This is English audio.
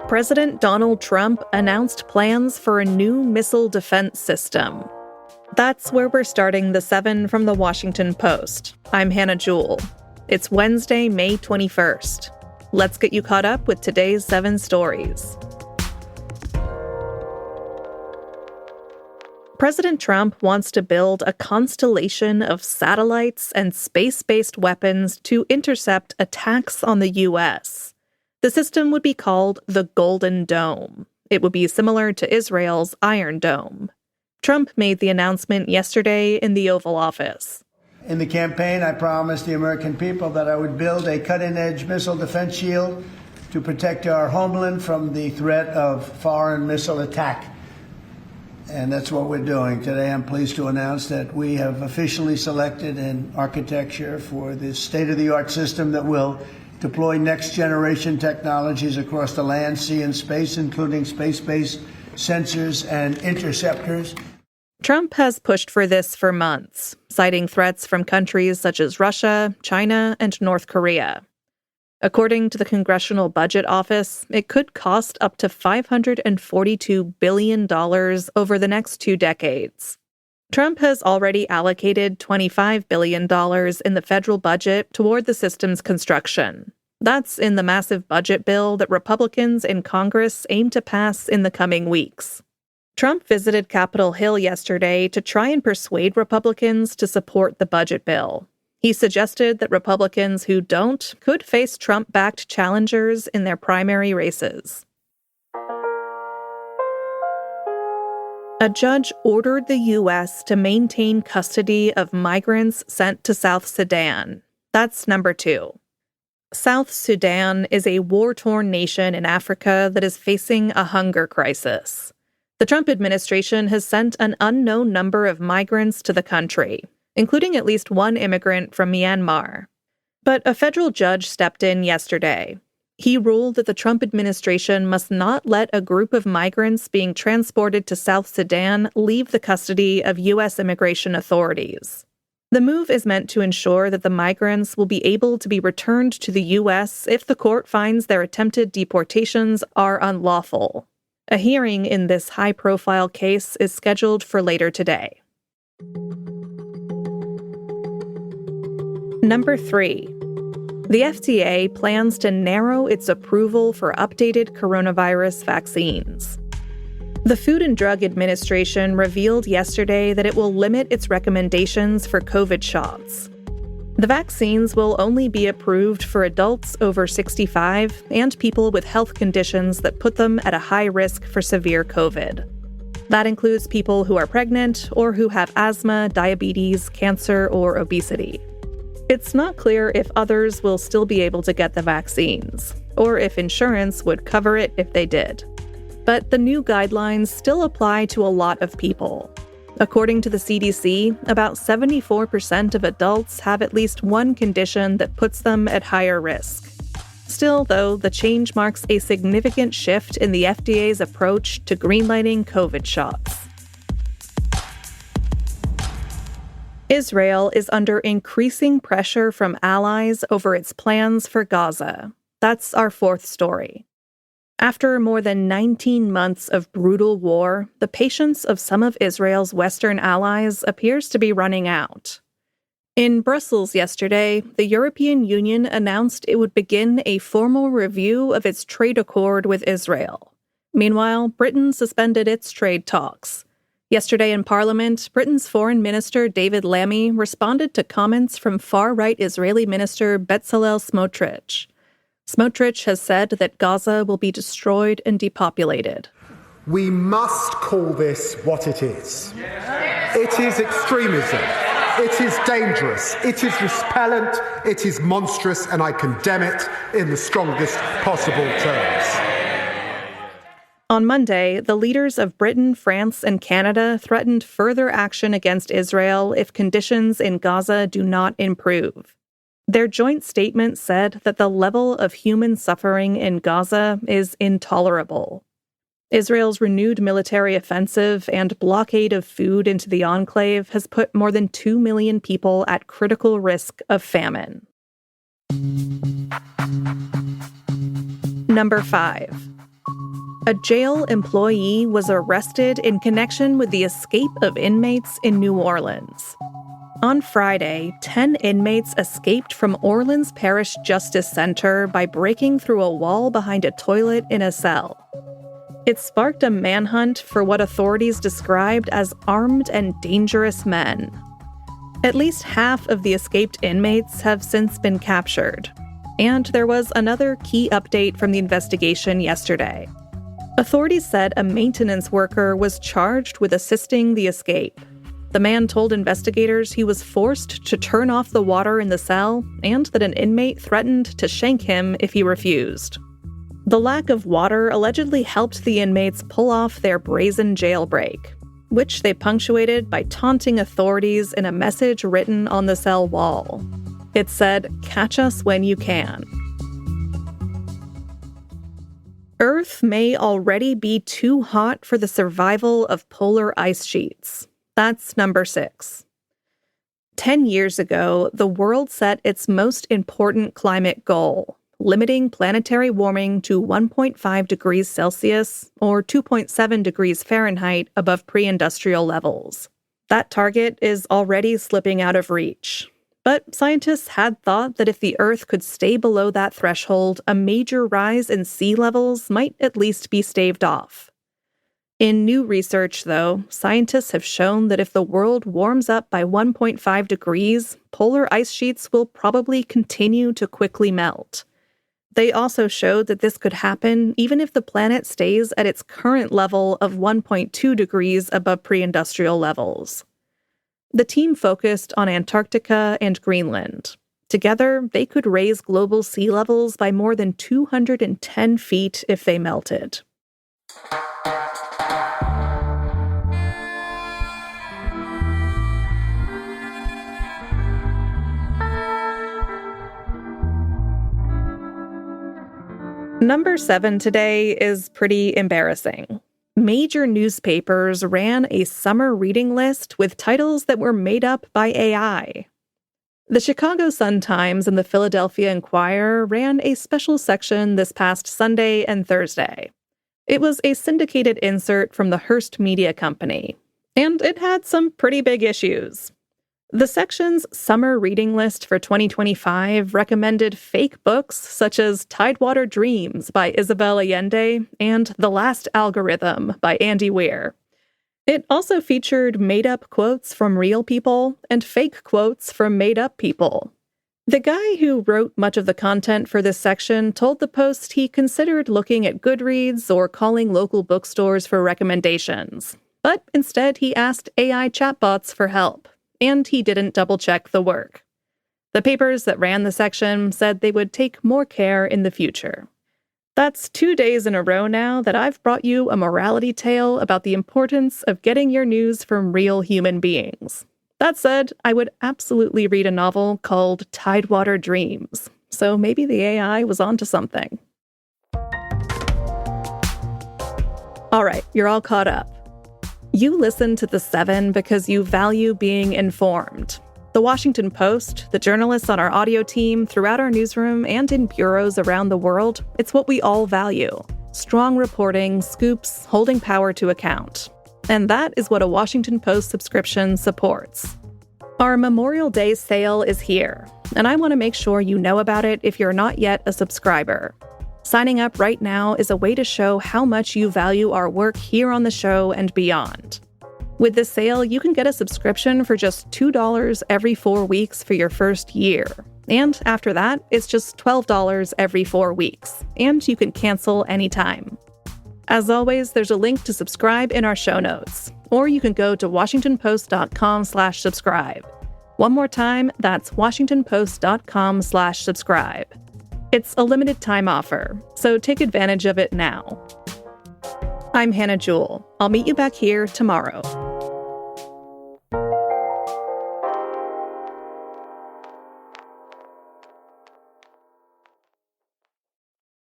President Donald Trump announced plans for a new missile defense system. That's where we're starting the 7 from the Washington Post. I'm Hannah Jewell. It's Wednesday, May 21st. Let's get you caught up with today's 7 stories. President Trump wants to build a constellation of satellites and space-based weapons to intercept attacks on the U.S. The system would be called the Golden Dome. It would be similar to Israel's Iron Dome. Trump made the announcement yesterday in the Oval Office. In the campaign, I promised the American people that I would build a cutting-edge missile defense shield to protect our homeland from the threat of foreign missile attack. And that's what we're doing. Today, I'm pleased to announce that we have officially selected an architecture for this state-of-the-art system that will deploy next-generation technologies across the land, sea, and space, including space-based sensors and interceptors. Trump has pushed for this for months, citing threats from countries such as Russia, China, and North Korea. According to the Congressional Budget Office, it could cost up to $542 billion over the next 2 decades. Trump has already allocated $25 billion in the federal budget toward the system's construction. That's in the massive budget bill that Republicans in Congress aim to pass in the coming weeks. Trump visited Capitol Hill yesterday to try and persuade Republicans to support the budget bill. He suggested that Republicans who don't could face Trump-backed challengers in their primary races. A judge ordered the U.S. to maintain custody of migrants sent to South Sudan. That's number 2. South Sudan is a war-torn nation in Africa that is facing a hunger crisis. The Trump administration has sent an unknown number of migrants to the country, including at least 1 immigrant from Myanmar. But a federal judge stepped in yesterday. He ruled that the Trump administration must not let a group of migrants being transported to South Sudan leave the custody of U.S. immigration authorities. The move is meant to ensure that the migrants will be able to be returned to the U.S. if the court finds their attempted deportations are unlawful. A hearing in this high-profile case is scheduled for later today. Number 3. The FDA plans to narrow its approval for updated coronavirus vaccines. The Food and Drug Administration revealed yesterday that it will limit its recommendations for COVID shots. The vaccines will only be approved for adults over 65 and people with health conditions that put them at a high risk for severe COVID. That includes people who are pregnant or who have asthma, diabetes, cancer, or obesity. It's not clear if others will still be able to get the vaccines, or if insurance would cover it if they did. But the new guidelines still apply to a lot of people. According to the CDC, about 74% of adults have at least one condition that puts them at higher risk. Still, though, the change marks a significant shift in the FDA's approach to greenlighting COVID shots. Israel is under increasing pressure from allies over its plans for Gaza. That's our 4th story. After more than 19 months of brutal war, the patience of some of Israel's Western allies appears to be running out. In Brussels yesterday, the European Union announced it would begin a formal review of its trade accord with Israel. Meanwhile, Britain suspended its trade talks. Yesterday in Parliament, Britain's Foreign Minister David Lammy responded to comments from far-right Israeli Minister Bezalel Smotrich. Smotrich has said that Gaza will be destroyed and depopulated. We must call this what it is. It is extremism. It is dangerous. It is repellent. It is monstrous, and I condemn it in the strongest possible terms. On Monday, the leaders of Britain, France, and Canada threatened further action against Israel if conditions in Gaza do not improve. Their joint statement said that the level of human suffering in Gaza is intolerable. Israel's renewed military offensive and blockade of food into the enclave has put more than 2 million people at critical risk of famine. Number 5. a jail employee was arrested in connection with the escape of inmates in New Orleans. On Friday, 10 inmates escaped from Orleans Parish Justice Center by breaking through a wall behind a toilet in a cell. It sparked a manhunt for what authorities described as armed and dangerous men. At least half of the escaped inmates have since been captured. And there was another key update from the investigation yesterday. Authorities said a maintenance worker was charged with assisting the escape. The man told investigators he was forced to turn off the water in the cell and that an inmate threatened to shank him if he refused. The lack of water allegedly helped the inmates pull off their brazen jailbreak, which they punctuated by taunting authorities in a message written on the cell wall. It said, "Catch us when you can." Earth may already be too hot for the survival of polar ice sheets. That's number 6. 10 years ago, the world set its most important climate goal, limiting planetary warming to 1.5 degrees Celsius or 2.7 degrees Fahrenheit above pre-industrial levels. That target is already slipping out of reach. But scientists had thought that if the Earth could stay below that threshold, a major rise in sea levels might at least be staved off. In new research, though, scientists have shown that if the world warms up by 1.5 degrees, polar ice sheets will probably continue to quickly melt. They also showed that this could happen even if the planet stays at its current level of 1.2 degrees above pre-industrial levels. The team focused on Antarctica and Greenland. Together, they could raise global sea levels by more than 210 feet if they melted. Number 7 today is pretty embarrassing. Major newspapers ran a summer reading list with titles that were made up by AI. The Chicago Sun-Times and the Philadelphia Inquirer ran a special section this past Sunday and Thursday. It was a syndicated insert from the Hearst Media Company, and it had some pretty big issues. The section's summer reading list for 2025 recommended fake books such as Tidewater Dreams by Isabel Allende and The Last Algorithm by Andy Weir. It also featured made-up quotes from real people and fake quotes from made-up people. The guy who wrote much of the content for this section told the Post he considered looking at Goodreads or calling local bookstores for recommendations, but instead he asked AI chatbots for help. And he didn't double-check the work. The papers that ran the section said they would take more care in the future. That's 2 days in a row now that I've brought you a morality tale about the importance of getting your news from real human beings. That said, I would absolutely read a novel called Tidewater Dreams, so maybe the AI was onto something. All right, you're all caught up. You listen to The 7 because you value being informed. The Washington Post, the journalists on our audio team, throughout our newsroom, and in bureaus around the world, it's what we all value. Strong reporting, scoops, holding power to account. And that is what a Washington Post subscription supports. Our Memorial Day sale is here, and I want to make sure you know about it if you're not yet a subscriber. Signing up right now is a way to show how much you value our work here on the show and beyond. With this sale, you can get a subscription for just $2 every 4 weeks for your first year. And after that, it's just $12 every 4 weeks, and you can cancel anytime. As always, there's a link to subscribe in our show notes, or you can go to washingtonpost.com/subscribe. One more time, that's washingtonpost.com/subscribe. It's a limited time offer, so take advantage of it now. I'm Hannah Jewell. I'll meet you back here tomorrow.